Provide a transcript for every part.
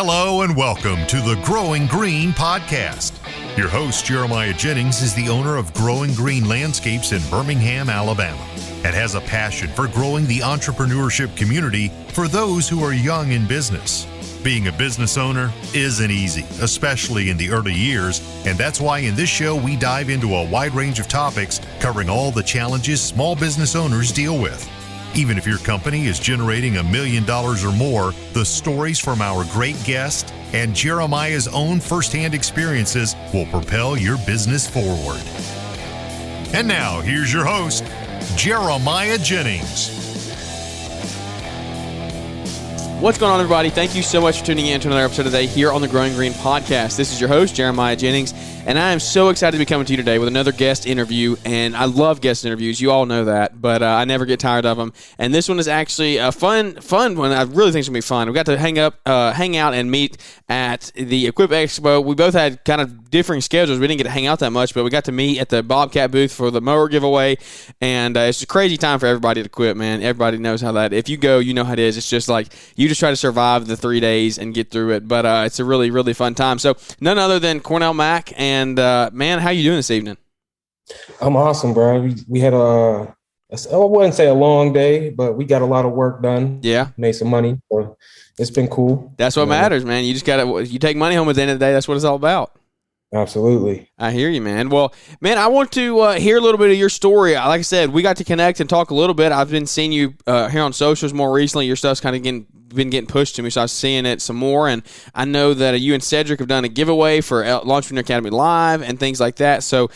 Hello and welcome to the Growing Green podcast. Your host, Jeremiah Jennings, is the owner of Growing Green Landscapes in Birmingham, Alabama, and has a passion for growing the entrepreneurship community for those who are young in business. Being a business owner isn't easy, especially in the early years, and that's why in this show we dive into a wide range of topics covering all the challenges small business owners deal with. Even if your company is generating $1 million or more, the stories from our great guest and Jeremiah's own firsthand experiences will propel your business forward. And now, here's your host, Jeremiah Jennings. What's going on, everybody? Thank you so much for tuning in to another episode today here on the Growing Green podcast. This is your host, Jeremiah Jennings, and I am so excited to be coming to you today with another guest interview, and I love guest interviews. You all know that, but I never get tired of them, and this one is actually a fun one. I really think it's going to be fun. We got to hang out and meet at the Equip Expo. We both had kind of differing schedules. We didn't get to hang out that much, but we got to meet at the Bobcat booth for the mower giveaway, and it's a crazy time for everybody to quit, man. Everybody knows how that. If you go, you know how it is. It's just like you just try to survive the 3 days and get through it, but it's a really, really fun time. So none other than Cornell Mack, and man, how you doing this evening? I'm awesome, bro. We had I wouldn't say a long day, but we got a lot of work done. Yeah. Made some money. So it's been cool. That's what matters, man. You just you take money home at the end of the day. That's what it's all about. Absolutely. I hear you, man. Well, man, I want to hear a little bit of your story. Like I said, we got to connect and talk a little bit. I've been seeing you here on socials more recently. Your stuff's kind of been getting pushed to me, so I was seeing it some more. And I know that you and Cedric have done a giveaway for Launchpreneur Academy Live and things like that. So,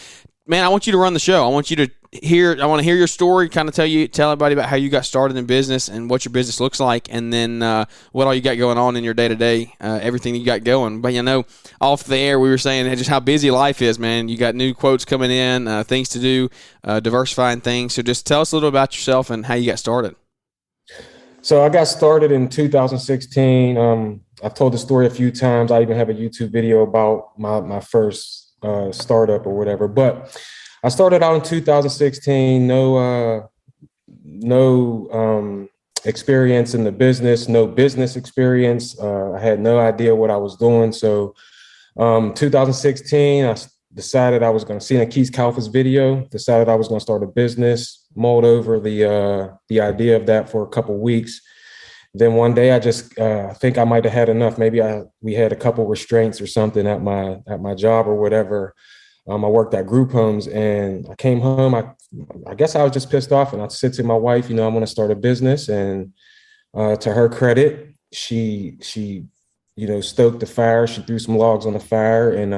man, I want you to run the show. I want to hear your story, kind of tell everybody about how you got started in business and what your business looks like, and then what all you got going on in your day-to-day, everything you got going. But, off the air, we were saying just how busy life is, man. You got new quotes coming in, things to do, diversifying things. So just tell us a little about yourself and how you got started. So I got started in 2016. I've told the story a few times. I even have a YouTube video about my first startup or whatever. But I started out in 2016. No experience in the business. No business experience. I had no idea what I was doing. So 2016, I decided I was going to see a Keith Kalfa's video. Decided I was going to start a business. Mulled over the idea of that for a couple of weeks. Then one day I just think I might have had enough. Maybe we had a couple restraints or something at my job or whatever. I worked at group homes, and I came home. I guess I was just pissed off, and I said to my wife, I want to start a business. And to her credit, she stoked the fire. She threw some logs on the fire, and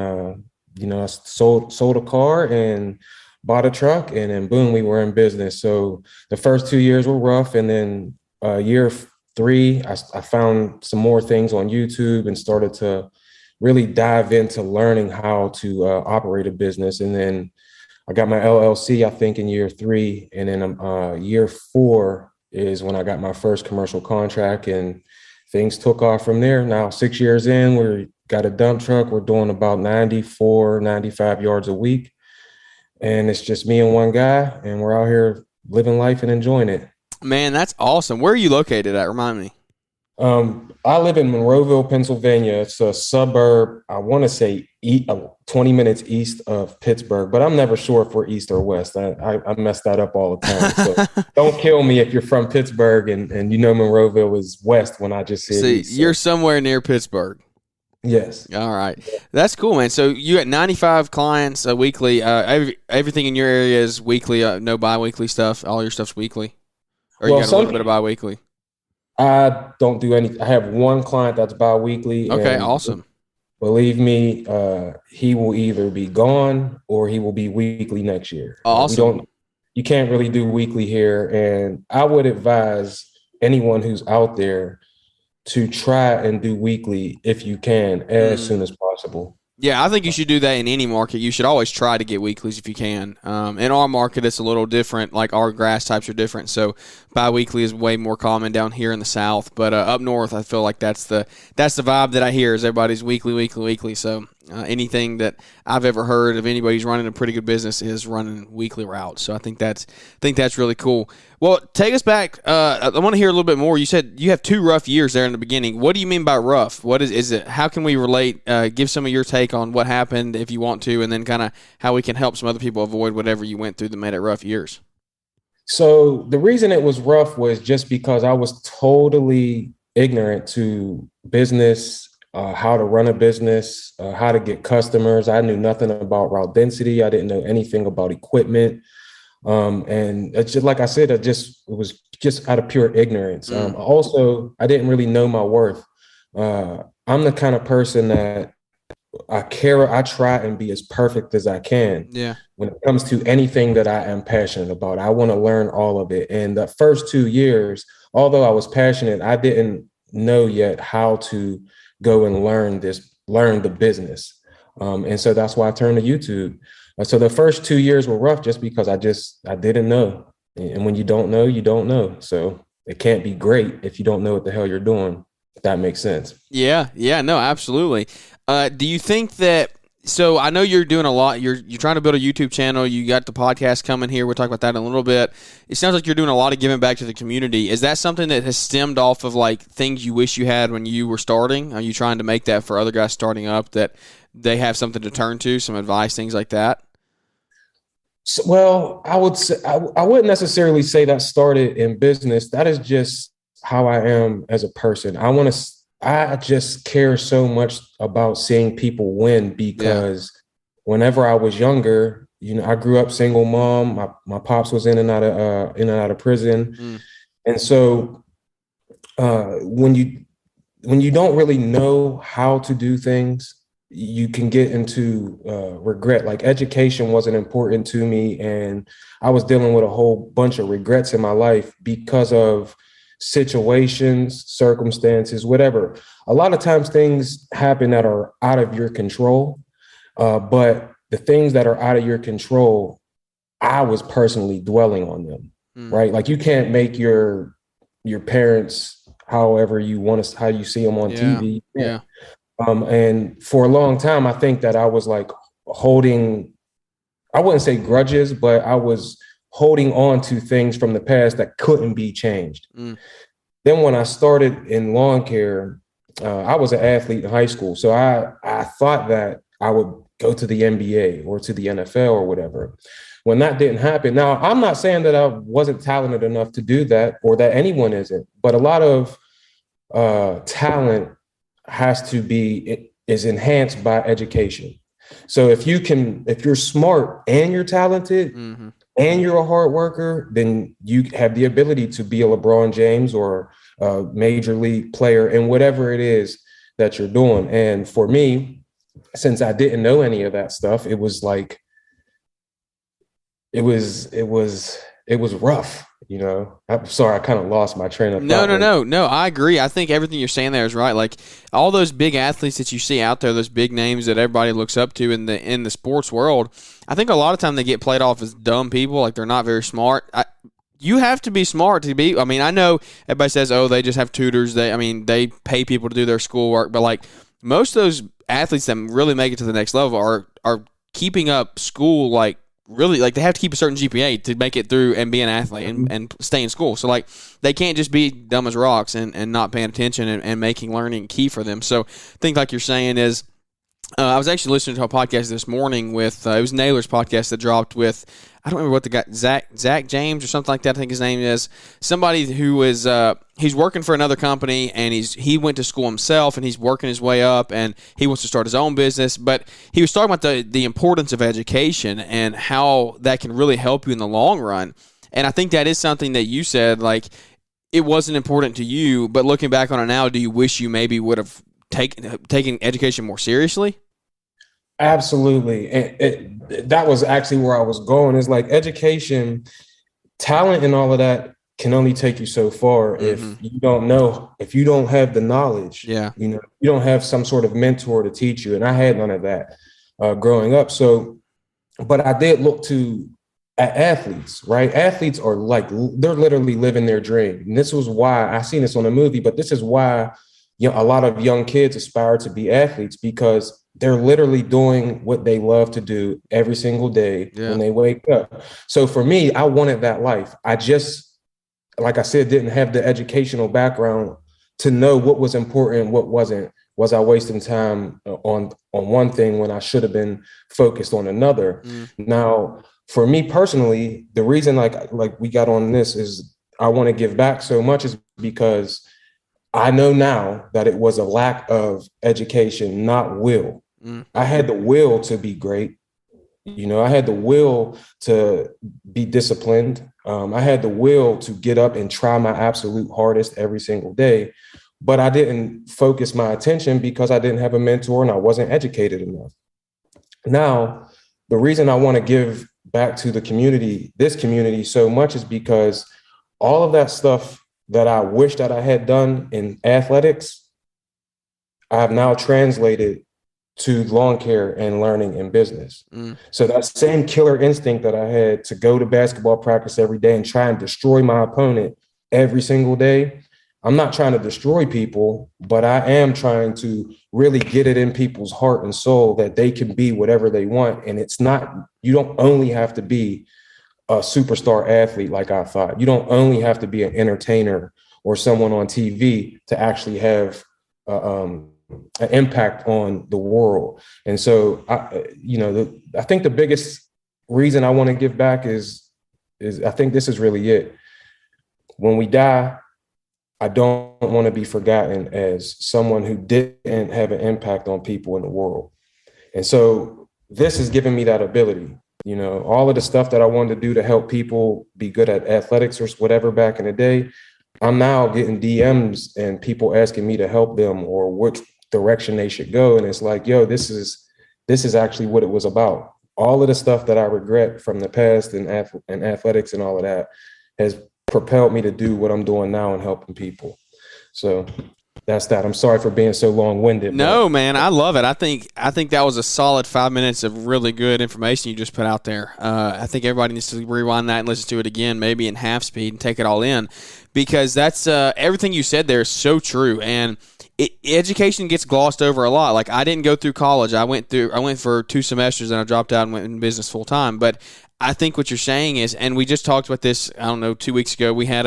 I sold a car and bought a truck, and then boom, we were in business. So the first 2 years were rough. And then year 3, I found some more things on YouTube and started to really dive into learning how to operate a business. And then I got my LLC, I think, in year 3. And then year 4 is when I got my first commercial contract, and things took off from there. Now, 6 years in, we got a dump truck. We're doing about 95 yards a week. And it's just me and one guy, and we're out here living life and enjoying it. Man, that's awesome. Where are you located at? Remind me. I live in Monroeville, Pennsylvania. It's a suburb, I want to say 20 minutes east of Pittsburgh, but I'm never sure if we're east or west. I mess that up all the time. So don't kill me if you're from Pittsburgh and Monroeville is west when I just said east. You're somewhere near Pittsburgh. Yes. All right. That's cool, man. So you got 95 clients weekly. Everything in your area is weekly, no bi-weekly stuff. All your stuff's weekly? Or you got a little bit of bi-weekly? I don't do any. I have one client that's bi-weekly. Okay, awesome. Believe me, he will either be gone or he will be weekly next year. Awesome. You can't really do weekly here. And I would advise anyone who's out there to try and do weekly if you can as soon as possible. Yeah, I think you should do that in any market. You should always try to get weeklies if you can. In our market, it's a little different. Like our grass types are different, so bi-weekly is way more common down here in the South. But up north, I feel like that's the vibe that I hear is everybody's weekly. So Anything that I've ever heard of anybody who's running a pretty good business is running weekly routes. So I think that's really cool. Well, take us back. I want to hear a little bit more. You said you have 2 rough years there in the beginning. What do you mean by rough? What is it? How can we relate? Give some of your take on what happened if you want to, and then kind of how we can help some other people avoid whatever you went through that made it rough years. So the reason it was rough was just because I was totally ignorant to business, how to run a business, how to get customers. I knew nothing about route density. I didn't know anything about equipment. And it's just like I said, it was just out of pure ignorance. Also, I didn't really know my worth. I'm the kind of person that I try and be as perfect as I can. Yeah. When it comes to anything that I am passionate about, I want to learn all of it. And the first 2 years, although I was passionate, I didn't know yet how to go and learn the business. And so that's why I turned to YouTube. So the first 2 years were rough just because I didn't know. And when you don't know, you don't know. So it can't be great if you don't know what the hell you're doing, if that makes sense. Yeah, no, absolutely. Do you think that, so I know you're doing a lot, you're trying to build a YouTube channel, you got the podcast coming here, we'll talk about that in a little bit. It sounds like you're doing a lot of giving back to the community. Is that something that has stemmed off of like things you wish you had when you were starting? Are you trying to make that for other guys starting up, that they have something to turn to, some advice, things like that? So, well, I would say I wouldn't necessarily say that started in business. That is just how I am as a person. I just care so much about seeing people win because whenever I was younger, I grew up single mom. My pops was in and out of prison, and so when you don't really know how to do things, you can get into regret. Like education wasn't important to me, and I was dealing with a whole bunch of regrets in my life because of situations, circumstances, whatever. A lot of times things happen that are out of your control, but the things that are out of your control, I was personally dwelling on them, right? Like you can't make your parents however you want to, how you see them on TV. Yeah. And for a long time, I think that I was like holding, I wouldn't say grudges, but I was holding on to things from the past that couldn't be changed. Then when I started in lawn care, I was an athlete in high school. So I thought that I would go to the NBA or to the NFL or whatever. When that didn't happen. Now, I'm not saying that I wasn't talented enough to do that or that anyone isn't, but a lot of talent is enhanced by education. So if you're smart and you're talented and you're a hard worker, then you have the ability to be a LeBron James or a major league player in whatever it is that you're doing. And for me, since I didn't know any of that stuff, it was like, it was rough. I'm sorry, I kind of lost my train of thought. No. I agree. I think everything you're saying there is right. Like all those big athletes that you see out there, those big names that everybody looks up to in the sports world, I think a lot of time they get played off as dumb people. Like they're not very smart. You have to be smart to be. I mean, I know everybody says, "Oh, they just have tutors." They pay people to do their schoolwork, but like most of those athletes that really make it to the next level are keeping up school like. Really, like they have to keep a certain GPA to make it through and be an athlete and stay in school. So like they can't just be dumb as rocks and not paying attention and making learning key for them. So I think like you're saying is I was actually listening to a podcast this morning with it was Naylor's podcast that dropped with, I don't remember what the guy, Zach James or something like that, I think his name is, somebody who is he's working for another company and he went to school himself and he's working his way up and he wants to start his own business. But he was talking about the importance of education and how that can really help you in the long run. And I think that is something that you said, like it wasn't important to you, but looking back on it now, do you wish you maybe would have taking education more seriously? Absolutely. And that was actually where I was going, is like education, talent and all of that can only take you so far if you don't have the knowledge. You don't have some sort of mentor to teach you. And I had none of that growing up. So, but I did look at athletes, right? Athletes are like, they're literally living their dream. And this was why I seen this on a movie, but this is why a lot of young kids aspire to be athletes, because they're literally doing what they love to do every single day when they wake up. So for me, I wanted that life. I just, like I said, didn't have the educational background to know what was important and what wasn't. Was I wasting time on one thing when I should have been focused on another? Now, for me personally, the reason like we got on this is I want to give back so much is because I know now that it was a lack of education, not will. I had the will to be great. You know, I had the will to be disciplined. I had the will to get up and try my absolute hardest every single day. But I didn't focus my attention because I didn't have a mentor and I wasn't educated enough. Now, the reason I want to give back to the community, this community so much is because all of that stuff that I wish that I had done in athletics, I have now translated to lawn care and learning in business. So that same killer instinct that I had to go to basketball practice every day and try and destroy my opponent every single day, I'm not trying to destroy people, but I am trying to really get it in people's heart and soul that they can be whatever they want. And it's not, you don't only have to be a superstar athlete like I thought. You don't only have to be an entertainer or someone on TV to actually have an impact on the world. And so, I think the biggest reason I want to give back is I think this is really it. When we die, I don't want to be forgotten as someone who didn't have an impact on people in the world. And so this has given me that ability. You know, all of the stuff that I wanted to do to help people be good at athletics or whatever back in the day, I'm now getting DMs and people asking me to help them or which direction they should go. And it's like, yo, this is actually what it was about. All of the stuff that I regret from the past and athletics and all of that has propelled me to do what I'm doing now and helping people. So that's that. I'm sorry for being so long-winded. No, man, I love it. I think that was a solid 5 minutes of really good information you just put out there. I think everybody needs to rewind that and listen to it again, maybe in half speed, and take it all in, because that's everything you said there is so true. And education gets glossed over a lot. Like, I didn't go through college. I went for 2 semesters and I dropped out and went in business full time. But I think what you're saying is, and we just talked about this, 2 weeks ago, we had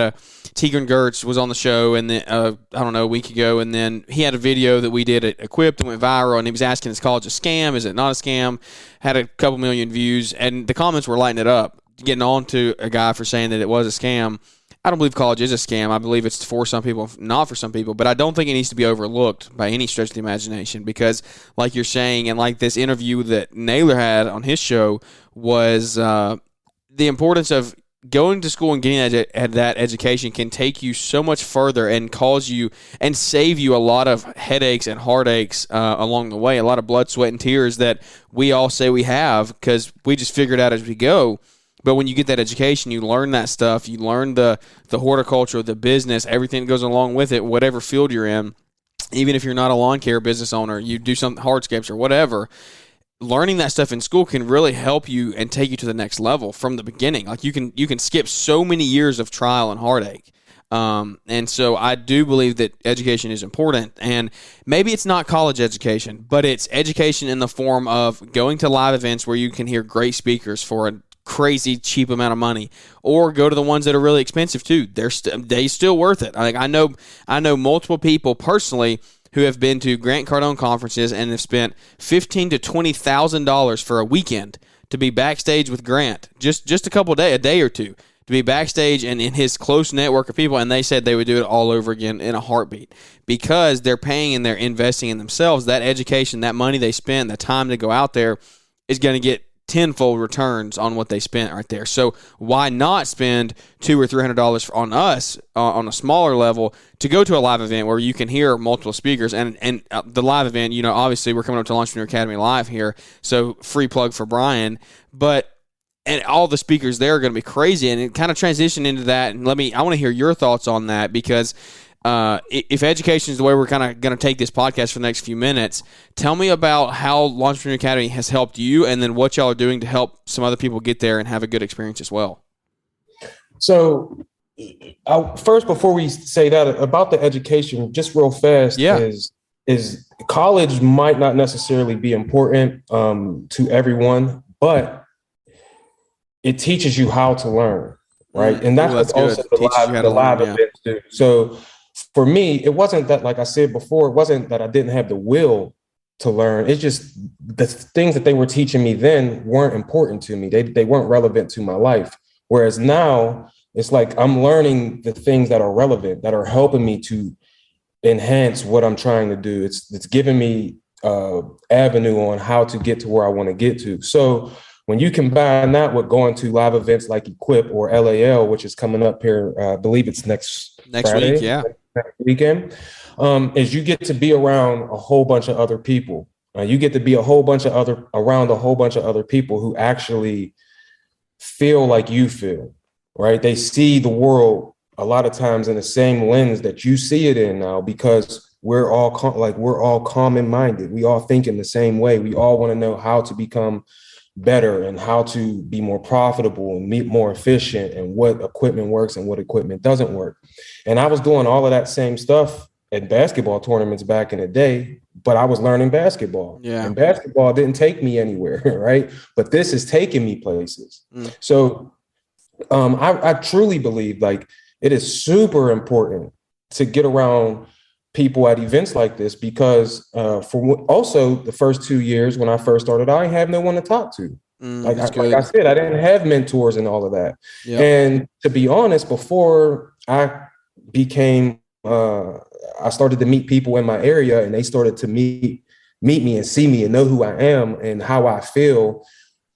Tigran Gertz was on the show, and then, a week ago, and then he had a video that we did at Equipped that went viral, and he was asking, is college a scam? Is it not a scam? Had a couple million views, and the comments were lighting it up, getting on to a guy for saying that it was a scam. I don't believe college is a scam. I believe it's for some people, not for some people, but I don't think it needs to be overlooked by any stretch of the imagination, because like you're saying, and like this interview that Naylor had on his show, was the importance of going to school and getting that education can take you so much further and cause you and save you a lot of headaches and heartaches along the way, a lot of blood, sweat, and tears that we all say we have because we just figure it out as we go. But when you get that education, you learn that stuff. You learn the horticulture, the business, everything that goes along with it, whatever field you're in. Even if you're not a lawn care business owner, you do some hardscapes or whatever. Learning that stuff in school can really help you and take you to the next level from the beginning. Like, you can skip so many years of trial and heartache. And so I do believe that education is important, and maybe it's not college education, but it's education in the form of going to live events where you can hear great speakers for a crazy cheap amount of money, or go to the ones that are really expensive too. They still worth it. Like, I know multiple people personally who have been to Grant Cardone conferences and have spent $15,000 to $20,000 for a weekend to be backstage with Grant, just a day or two, to be backstage and in his close network of people, and they said they would do it all over again in a heartbeat, because they're paying and they're investing in themselves. That education, that money they spend, the time to go out there is going to get tenfold returns on what they spent right there. So why not spend $200 or $300 on us on a smaller level to go to a live event where you can hear multiple speakers, and the live event, obviously we're coming up to Entrepreneur Academy Live here, so free plug for Brian, and all the speakers there are going to be crazy, and it kind of transitioned into that. And I want to hear your thoughts on that, because if education is the way we're kind of going to take this podcast for the next few minutes, tell me about how Entrepreneur Academy has helped you, and then what y'all are doing to help some other people get there and have a good experience as well. So first, before we say that, about the education, just real fast, is is college might not necessarily be important to everyone, but it teaches you how to learn, right? And that's what also the live events do. So for me, it wasn't that, like I said before, it wasn't that I didn't have the will to learn. It's just the things that they were teaching me then weren't important to me. They weren't relevant to my life. Whereas now it's like I'm learning the things that are relevant, that are helping me to enhance what I'm trying to do. It's giving me avenue on how to get to where I want to get to. So when you combine that with going to live events like Equip or LAL, which is coming up here, I believe it's next Friday, week, next weekend, is you get to be around a whole bunch of other people. You get to be around a whole bunch of other people who actually feel like you feel, right? They see the world a lot of times in the same lens that you see it in now, because we're all common minded. We all think in the same way. We all want to know how to become better and how to be more profitable and be more efficient, and what equipment works and what equipment doesn't work. And I was doing all of that same stuff at basketball tournaments back in the day, but I was learning basketball. Yeah. And basketball didn't take me anywhere, right? But this is taking me places. So I truly believe like it is super important to get around people at events like this, because for also the first 2 years when I first started, I didn't have no one to talk to. Like I said, I didn't have mentors and all of that. Yep. And to be honest, before I became, I started to meet people in my area, and they started to meet me and see me and know who I am and how I feel.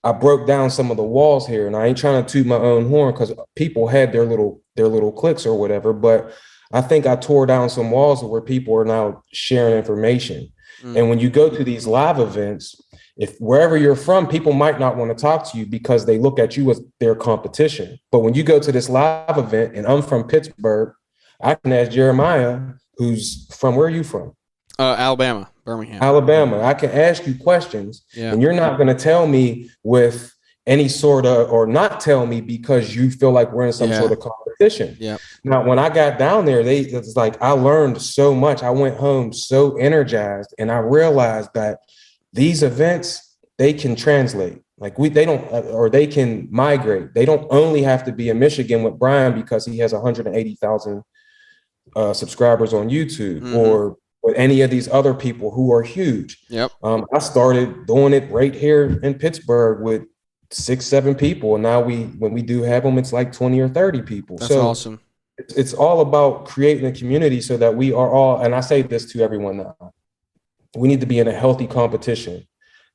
I broke down some of the walls here, and I ain't trying to toot my own horn, because people had their little cliques or whatever, but I think I tore down some walls where people are now sharing information. And when you go to these live events, if wherever you're from, people might not want to talk to you because they look at you as their competition. But when you go to this live event, and I'm from Pittsburgh, I can ask Jeremiah, who's from, where are you from? Alabama, Birmingham. Alabama. I can ask you questions, and you're not going to tell me with any sort of, or not tell me because you feel like we're in some sort of competition. Yeah. Now, when I got down there, it's like I learned so much. I went home so energized, and I realized that these events, they can translate. Like they don't, or they can migrate. They don't only have to be in Michigan with Brian because he has 180,000 subscribers on YouTube, or with any of these other people who are huge. Yep. I started doing it right here in Pittsburgh with 6-7 people, and now when we do have them, it's like 20 or 30 people. That's awesome. It's all about creating a community so that we are all, and I say this to everyone now, we need to be in a healthy competition,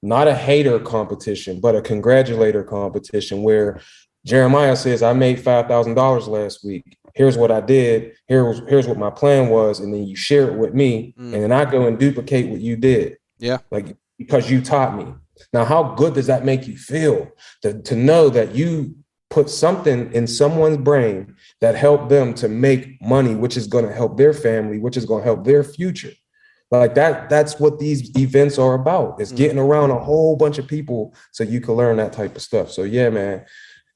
not a hater competition, but a congratulator competition, where Jeremiah says, I made $5,000 last week. Here's what I did. Here's what my plan was. And then you share it with me, and then I go and duplicate what you did. Yeah. Like, because you taught me. Now, how good does that make you feel to know that you put something in someone's brain that helped them to make money, which is going to help their family, which is going to help their future? Like that's what these events are about. It's getting around a whole bunch of people so you can learn that type of stuff. So yeah, man.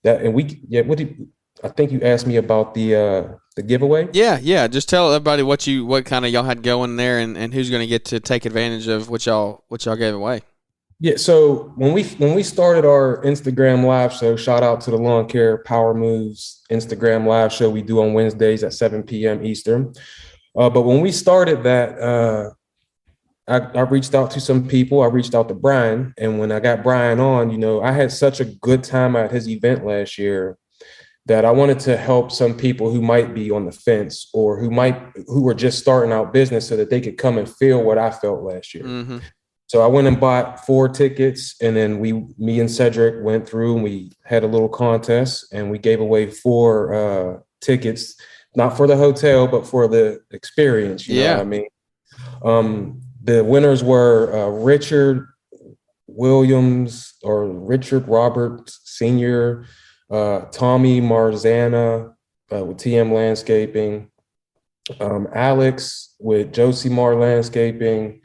I think you asked me about the giveaway. Yeah. Just tell everybody what kind of y'all had going there, and who's going to get to take advantage of what y'all gave away. Yeah, so when we started our Instagram live show, shout out to the Lawn Care Power Moves Instagram live show we do on Wednesdays at 7 p.m. Eastern. But when we started that, I reached out to some people. I reached out to Brian, and when I got Brian on, I had such a good time at his event last year that I wanted to help some people who might be on the fence, or who were just starting out business, so that they could come and feel what I felt last year. Mm-hmm. So I went and bought 4 tickets, and then me and Cedric went through, and we had a little contest, and we gave away 4 tickets, not for the hotel, but for the experience. You know what I mean? The winners were Richard Williams, or Richard Roberts Sr., Tommy Marzana with TM Landscaping, Alex with Josimar Landscaping,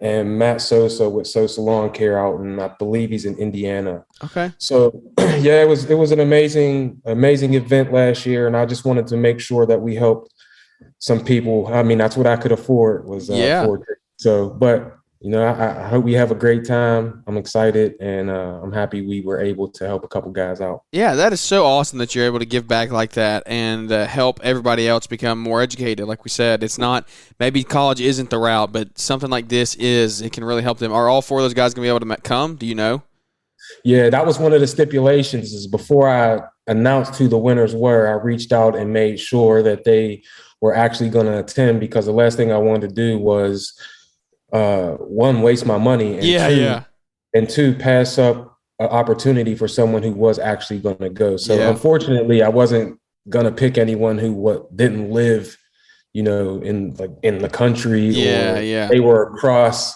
and Matt Sosa with Sosa Lawn Care out, and I believe he's in Indiana. Okay. So yeah, it was an amazing event last year, and I just wanted to make sure that we helped some people. I mean, that's what I could afford was 4 tickets. So, but I hope we have a great time. I'm excited, and I'm happy we were able to help a couple guys out. Yeah, that is so awesome that you're able to give back like that and help everybody else become more educated. Like we said, it's not, maybe college isn't the route, but something like this is. It can really help them. Are all four of those guys going to be able to come? Do you know? Yeah, that was one of the stipulations. Is before I announced who the winners were, I reached out and made sure that they were actually going to attend, because the last thing I wanted to do was one, waste my money, and two, pass up an opportunity for someone who was actually going to go. So unfortunately, I wasn't going to pick anyone who didn't live, in the country, or they were across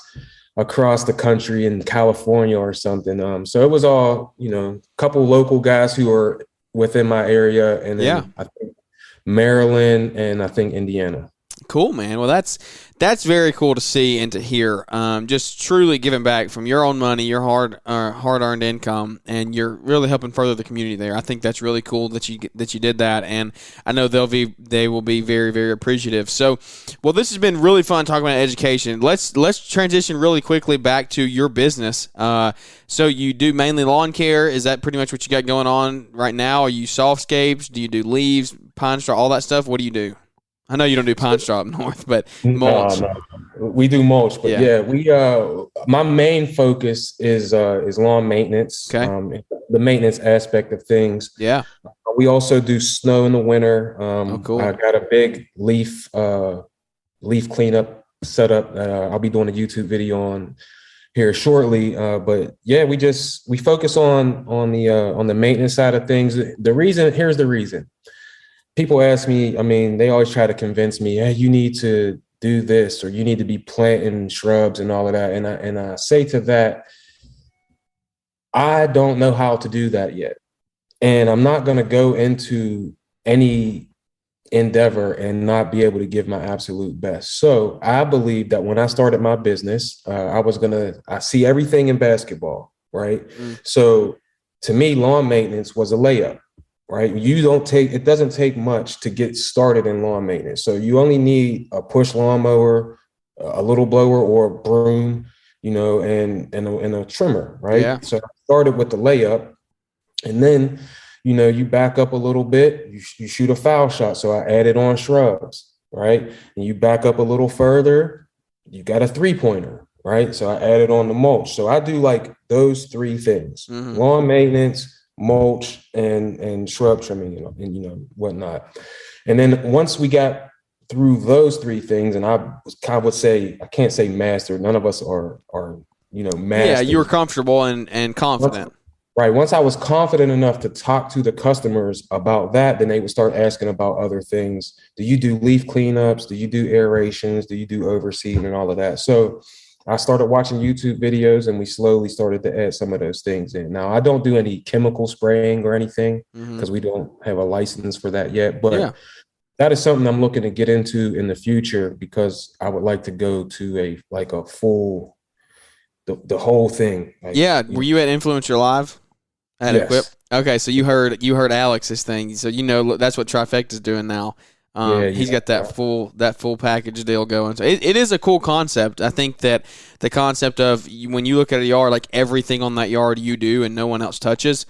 the country in California or something. So it was all, a couple local guys who are within my area, and then I think Maryland and I think Indiana. Cool, man. Well, that's very cool to see and to hear. Just truly giving back from your own money, your hard-earned income, and you're really helping further the community there. I think that's really cool that you did that, and I know they will be very, very appreciative. So, well, this has been really fun talking about education. Let's transition really quickly back to your business. So you do mainly lawn care. Is that pretty much what you got going on right now? Are you softscapes? Do you do leaves, pine straw, all that stuff? What do you do? I know you don't do pine straw up north, but mulch. No. We do mulch, but we my main focus is lawn maintenance. Okay. The maintenance aspect of things. Yeah. We also do snow in the winter. Cool. I got a big leaf cleanup setup that I'll be doing a YouTube video on here shortly. But yeah, we focus on the maintenance side of things. Here's the reason. People ask me, they always try to convince me, hey, you need to do this, or you need to be planting shrubs and all of that. And I say to that, I don't know how to do that yet. And I'm not going to go into any endeavor and not be able to give my absolute best. So I believe that when I started my business, I see everything in basketball, right? So to me, lawn maintenance was a layup. Right. It doesn't take much to get started in lawn maintenance. So you only need a push lawnmower, a little blower or a broom, and a trimmer. Right. Yeah. So I started with the layup, and then, you back up a little bit, you shoot a foul shot. So I added on shrubs. Right. And you back up a little further, you got a 3-pointer. Right. So I added on the mulch. So I do like those three things: lawn maintenance, mulch, and shrub trimming, and whatnot. And then once we got through those three things, and I would say, I can't say master. None of us are master. Yeah, you were comfortable and confident. Once I was confident enough to talk to the customers about that, then they would start asking about other things. Do you do leaf cleanups? Do you do aerations? Do you do overseeding and all of that? So I started watching YouTube videos, and we slowly started to add some of those things in. Now, I don't do any chemical spraying or anything, because we don't have a license for that yet. But that is something I'm looking to get into in the future, because I would like to go to a full, the whole thing. Were you at Influencer Live? Yes. Equip? Okay, so you heard Alex's thing. So that's what Trifecta's doing now. He's got that full package deal going. So it is a cool concept. I think that the concept of when you look at a yard, like everything on that yard you do and no one else touches,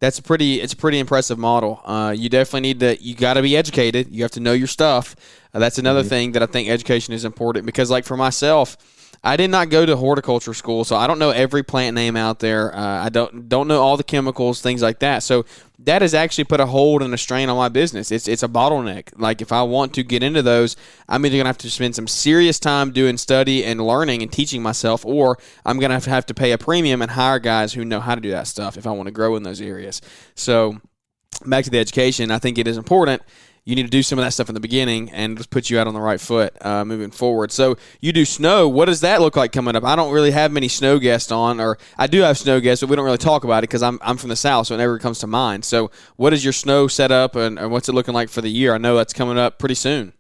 it's a pretty impressive model. You definitely you got to be educated. You have to know your stuff. That's another thing that I think education is important, because like for myself, I did not go to horticulture school, so I don't know every plant name out there. I don't know all the chemicals, things like that. So that has actually put a hold and a strain on my business. It's a bottleneck. Like if I want to get into those, I'm either going to have to spend some serious time doing study and learning and teaching myself, or I'm going to have to pay a premium and hire guys who know how to do that stuff if I want to grow in those areas. So back to the education, I think it is important. You need to do some of that stuff in the beginning and just put you out on the right foot moving forward. So you do snow. What does that look like coming up? I don't really have many snow guests on, or I do have snow guests, but we don't really talk about it because I'm from the South, so it never comes to mind. So what is your snow setup, and what's it looking like for the year? I know that's coming up pretty soon.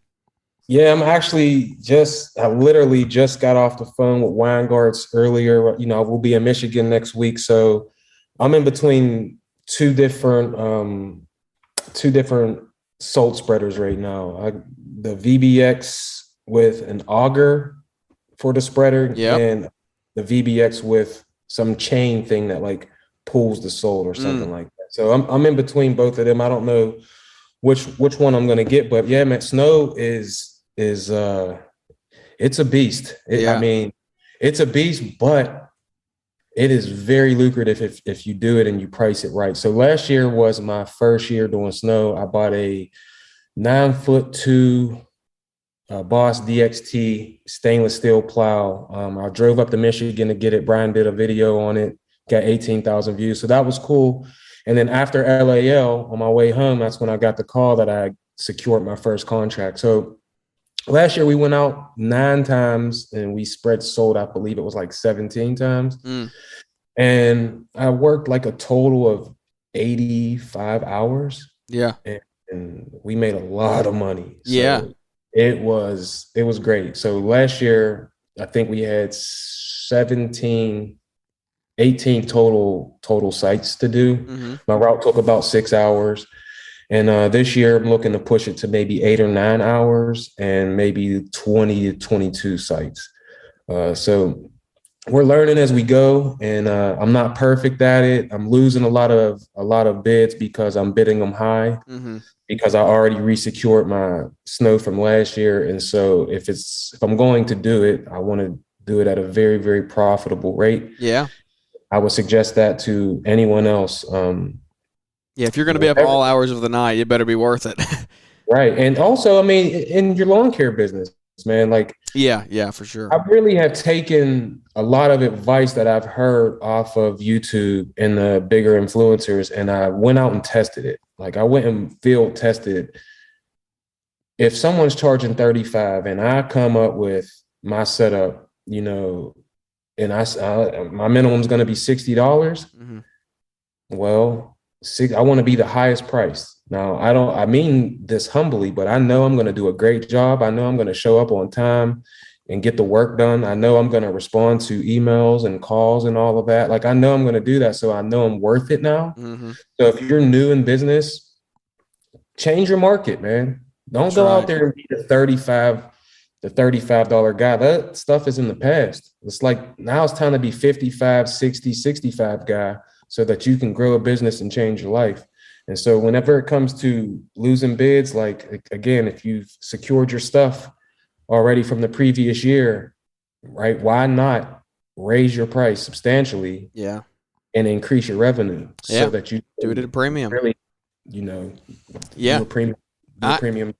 Yeah, I literally just got off the phone with Weingarts earlier. We'll be in Michigan next week. So I'm in between two different salt spreaders right now. The VBX with an auger for the spreader, Yep. and the VBX with some chain thing that like pulls the sole or something like that. So I'm in between both of them. I don't know which one I'm gonna get, but yeah, man, snow is it's a beast. I mean, it's a beast, but it is very lucrative if you do it and you price it right. So last year was my first year doing snow. I bought a 9'2" Boss DXT stainless steel plow. I drove up to Michigan to get it. Brian did a video on it, got 18,000 views. So that was cool. And then after LAL, on my way home, that's when I got the call that I secured my first contract. So last year we went out 9 times and we spread sold, I believe it was like 17 times. And I worked like a total of 85 hours. Yeah. And we made a lot of money. So yeah. It was great. So last year, I think we had 18 total sites to do. My route took about 6 hours. And this year I'm looking to push it to maybe 8 or 9 hours and maybe 20 to 22 sites. So we're learning as we go, and I'm not perfect at it. I'm losing a lot of bids because I'm bidding them high. Because I already resecured my snow from last year. And so if I'm going to do it, I want to do it at a very, very profitable rate. Yeah. I would suggest that to anyone else. If you're going to be up all hours of the night, it better be worth it. Right. And also, I mean, in your lawn care business, man, like, yeah, for sure. I really have taken a lot of advice that I've heard off of YouTube and the bigger influencers, and I went out and tested it. Like, I went and field tested. If someone's charging 35 and I come up with my setup, and my minimum is going to be $60. Well, I want to be the highest price. Now, I mean this humbly, but I know I'm going to do a great job. I know I'm going to show up on time and get the work done. I know I'm going to respond to emails and calls and all of that. Like, I know I'm going to do that. So I know I'm worth it now. So if you're new in business, change your market, man. Don't go out there and be the $35 guy. That stuff is in the past. It's like, now it's time to be 55, 60, 65 guy so that you can grow a business and change your life. And so whenever it comes to losing bids, like, again, if you've secured your stuff already from the previous year, right, why not raise your price substantially and increase your revenue so that you do it at a premium? Really, do a premium.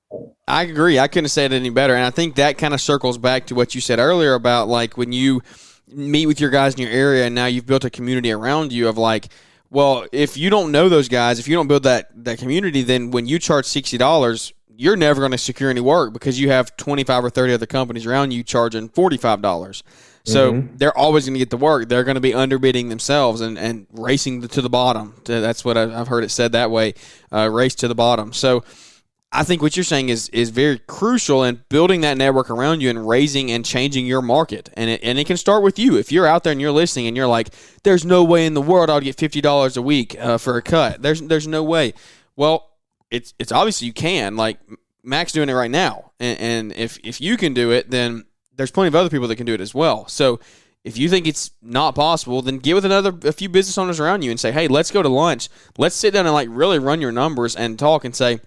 I agree. I couldn't have said it any better. And I think that kind of circles back to what you said earlier about, like, when you meet with your guys in your area and now you've built a community around you of, like, well, if you don't know those guys, if you don't build that community, then when you charge $60, you're never going to secure any work because you have 25 or 30 other companies around you charging $45. So they're always going to get the work. They're going to be underbidding themselves and racing to the bottom. That's what I've heard it said that way, race to the bottom. So I think what you're saying is very crucial in building that network around you and raising and changing your market. And it can start with you. If you're out there and you're listening and you're like, there's no way in the world I'll get $50 a week for a cut. There's no way. Well, it's obviously you can. Like, Mack's doing it right now. And if you can do it, then there's plenty of other people that can do it as well. So if you think it's not possible, then get with a few business owners around you and say, hey, let's go to lunch. Let's sit down and, like, really run your numbers and talk and say,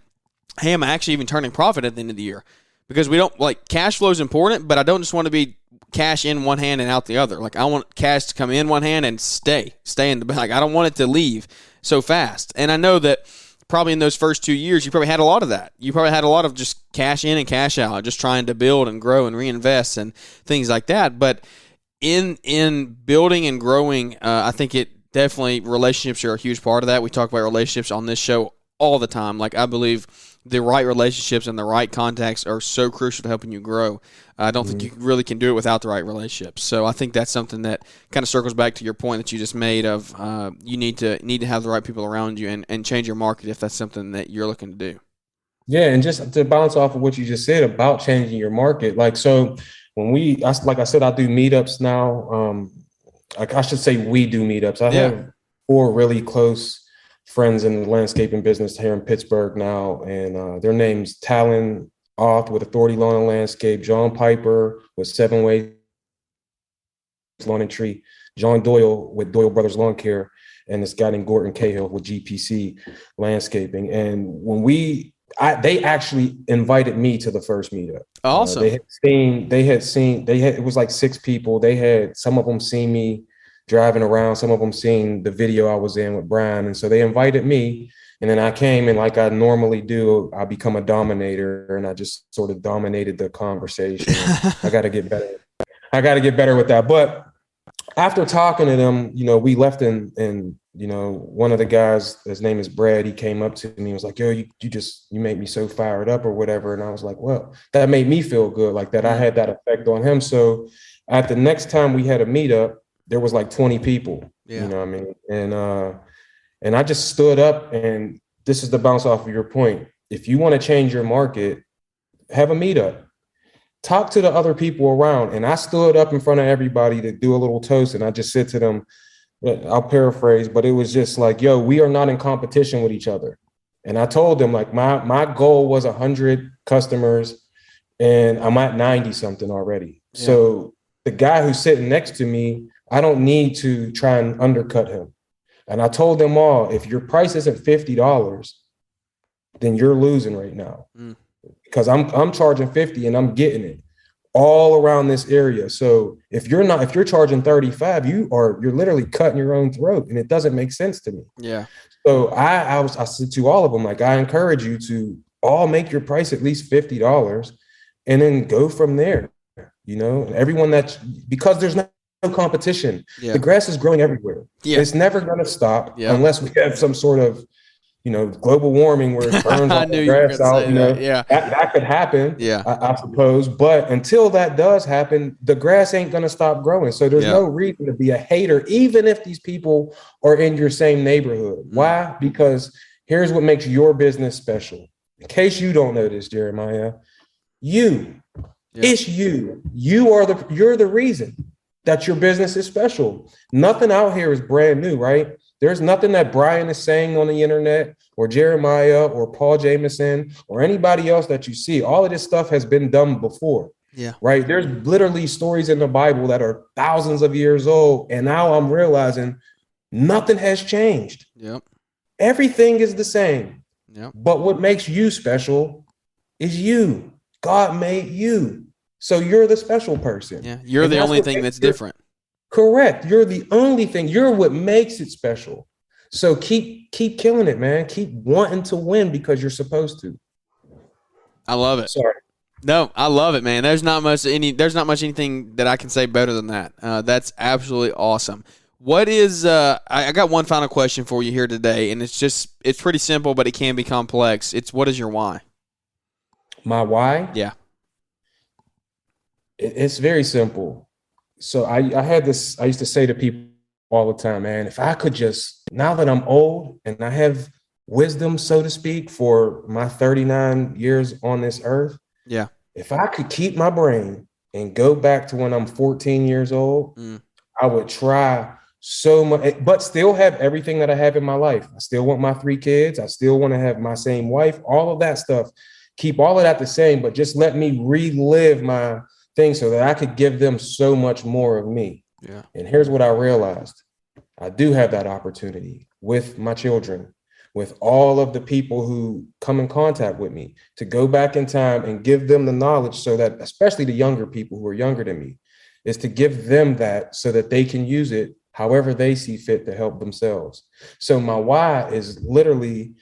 hey, I'm actually even turning profit at the end of the year. Because we don't, like, cash flow is important, but I don't just want to be cash in one hand and out the other. Like, I want cash to come in one hand and stay in the, like, I don't want it to leave so fast. And I know that probably in those first 2 years, you probably had a lot of that. You probably had a lot of just cash in and cash out, just trying to build and grow and reinvest and things like that. But in building and growing, I think it definitely, relationships are a huge part of that. We talk about relationships on this show all the time. Like, I believe the right relationships and the right contacts are so crucial to helping you grow. I don't think you really can do it without the right relationships. So I think that's something that kind of circles back to your point that you just made of you need to have the right people around you and change your market if that's something that you're looking to do. Yeah, and just to bounce off of what you just said about changing your market, like, so when like I said, I do meetups now. Like, I should say we do meetups. I have 4 really close friends in the landscaping business here in Pittsburgh now, and their names: Talon Oth with Authority Lawn and Landscape, John Piper with 7 Way Lawn and Tree, John Doyle with Doyle Brothers Lawn Care, and this guy named Gordon Cahill with GPC Landscaping. And when they actually invited me to the first meetup. Awesome. It was like 6 people. Some of them seen me driving around, some of them seen the video I was in with Brian. And so they invited me, and then I came, and like I normally do, I become a dominator, and I just sort of dominated the conversation. I got to get better. I got to get better with that. But after talking to them, we left, and one of the guys, his name is Brad, he came up to me and was like, yo, you make me so fired up or whatever. And I was like, well, that made me feel good, like that I had that effect on him. So at the next time we had a meetup, there was like 20 people, you know what I mean? And I just stood up, and this is the bounce off of your point. If you want to change your market, have a meetup. Talk to the other people around. And I stood up in front of everybody to do a little toast, and I just said to them, I'll paraphrase, but it was just like, yo, we are not in competition with each other. And I told them, like, my goal was 100 customers, and I'm at 90 something already. Yeah. So the guy who's sitting next to me, I don't need to try and undercut him. And I told them all, if your price isn't $50, then you're losing right now. Because I'm charging 50 and I'm getting it all around this area. So if you're charging 35, you're literally cutting your own throat, and it doesn't make sense to me. Yeah. So I said to all of them, like, I encourage you to all make your price at least $50 and then go from there. And everyone because there's no competition. Yeah. The grass is growing everywhere. Yeah. It's never going to stop unless we have some sort of global warming where it burns all the grass out. That could happen. Yeah, I suppose. But until that does happen, the grass ain't gonna stop growing. So there's no reason to be a hater, even if these people are in your same neighborhood. Why? Because here's what makes your business special. In case you don't know this, Jeremiah, it's you. You're the reason that your business is special. Nothing out here is brand new, right? There's nothing that Brian is saying on the internet, or Jeremiah or Paul Jameson or anybody else that you see. All of this stuff has been done before. Yeah. Right. There's literally stories in the Bible that are thousands of years old. And now I'm realizing nothing has changed. Yep. Everything is the same. Yep. But what makes you special is you. God made you. So you're the special person. Yeah. You're the only thing that's different. Correct. You're the only thing. You're what makes it special. So keep killing it, man. Keep wanting to win because you're supposed to. I love it. Sorry. No, I love it, man. There's not much anything that I can say better than that. That's absolutely awesome. What is I got one final question for you here today, and it's pretty simple, but it can be complex. What is your why? My why? Yeah. It's very simple. So I used to say to people all the time, man, if I could just, now that I'm old and I have wisdom, so to speak, for my 39 years on this earth. Yeah. If I could keep my brain and go back to when I'm 14 years old, I would try so much, but still have everything that I have in my life. I still want my 3 kids. I still want to have my same wife, all of that stuff. Keep all of that the same, but just let me relive my thing so that I could give them so much more of me. Yeah. And here's what I realized. I do have that opportunity with my children, with all of the people who come in contact with me, to go back in time and give them the knowledge so that, especially the younger people who are younger than me, is to give them that so that they can use it however they see fit to help themselves. So my why is literally,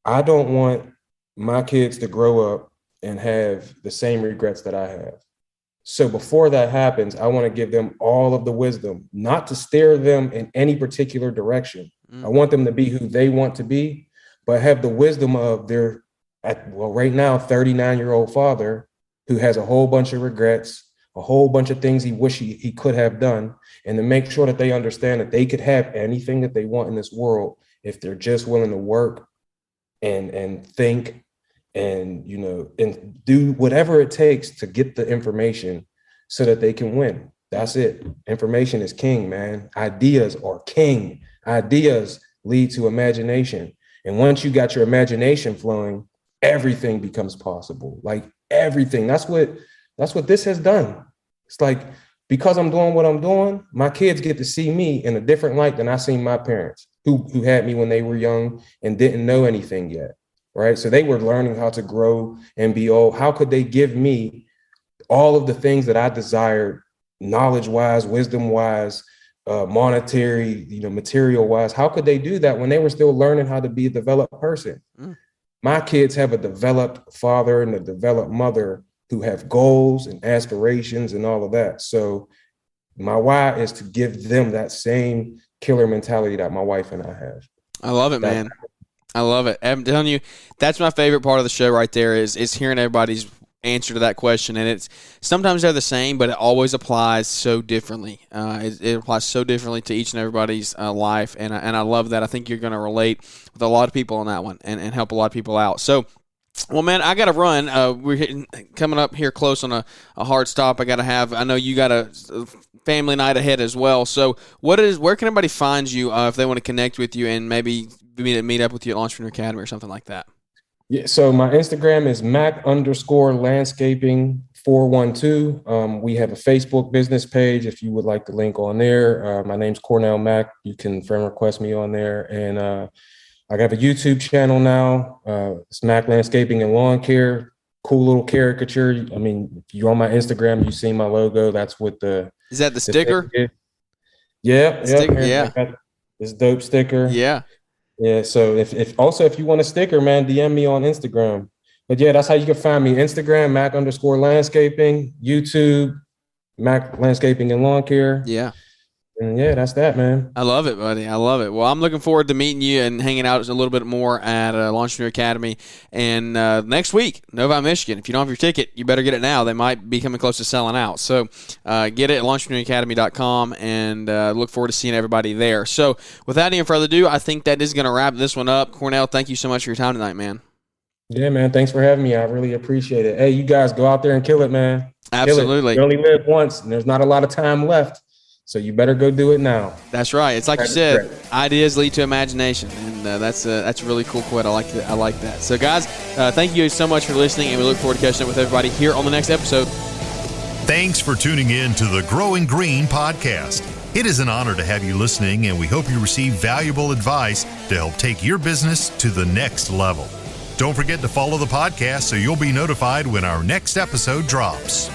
I don't want my kids to grow up and have the same regrets that I have. So before that happens, I want to give them all of the wisdom, not to steer them in any particular direction. I want them to be who they want to be, but have the wisdom of their, right now, 39-year-old father who has a whole bunch of regrets, a whole bunch of things he wish he could have done, and to make sure that they understand that they could have anything that they want in this world if they're just willing to work and think and and do whatever it takes to get the information so that they can win. That's it. Information is king, man. Ideas are king. Ideas lead to imagination. And once you got your imagination flowing, everything becomes possible. Like everything. That's what this has done. It's like because I'm doing what I'm doing, my kids get to see me in a different light than I seen my parents who had me when they were young and didn't know anything yet, right? So they were learning how to grow and be old. How could they give me all of the things that I desired, knowledge-wise, wisdom-wise, monetary, material-wise? How could they do that when they were still learning how to be a developed person? My kids have a developed father and a developed mother who have goals and aspirations and all of that. So my why is to give them that same killer mentality that my wife and I have. I love it, man. I love it. I'm telling you, that's my favorite part of the show right there is hearing everybody's answer to that question. And it's sometimes they're the same, but it always applies so differently. It applies so differently to each and everybody's life. And I love that. I think you're going to relate with a lot of people on that one and help a lot of people out. So, well, man, I got to run. We're coming up here close on a hard stop. I know you got a family night ahead as well. So where can everybody find you if they want to connect with you and maybe meet up with you at Entrepreneur Academy or something like that? Yeah, so my Instagram is Mack_landscaping412. We have a Facebook business page if you would like the link on there. My name's Cornell Mack. You can friend request me on there. And I have a YouTube channel now. It's Mack Landscaping and Lawn Care. Cool little caricature. I mean, if you're on my Instagram, you see my logo. That's what Is that the sticker? Yeah. Sticker, yeah. This dope sticker. Yeah. Yeah. So if you want a sticker, man, DM me on Instagram. But yeah, that's how you can find me. Instagram, Mack_landscaping, YouTube, Mack Landscaping and Lawn Care. Yeah. And yeah, that's that, man. I love it, buddy. I love it. Well, I'm looking forward to meeting you and hanging out a little bit more at Entrepreneur Academy. And next week, Novi, Michigan. If you don't have your ticket, you better get it now. They might be coming close to selling out. So get it at launchpreneuracademy.com and look forward to seeing everybody there. So without any further ado, I think that is going to wrap this one up. Cornell, thank you so much for your time tonight, man. Yeah, man. Thanks for having me. I really appreciate it. Hey, you guys go out there and kill it, man. Absolutely. You only live once, and there's not a lot of time left. So you better go do it now. That's right. It's like you said, ideas lead to imagination, and that's a really cool quote. I like that. So, guys, thank you so much for listening, and we look forward to catching up with everybody here on the next episode. Thanks for tuning in to the Growing Green podcast. It is an honor to have you listening, and we hope you receive valuable advice to help take your business to the next level. Don't forget to follow the podcast so you'll be notified when our next episode drops.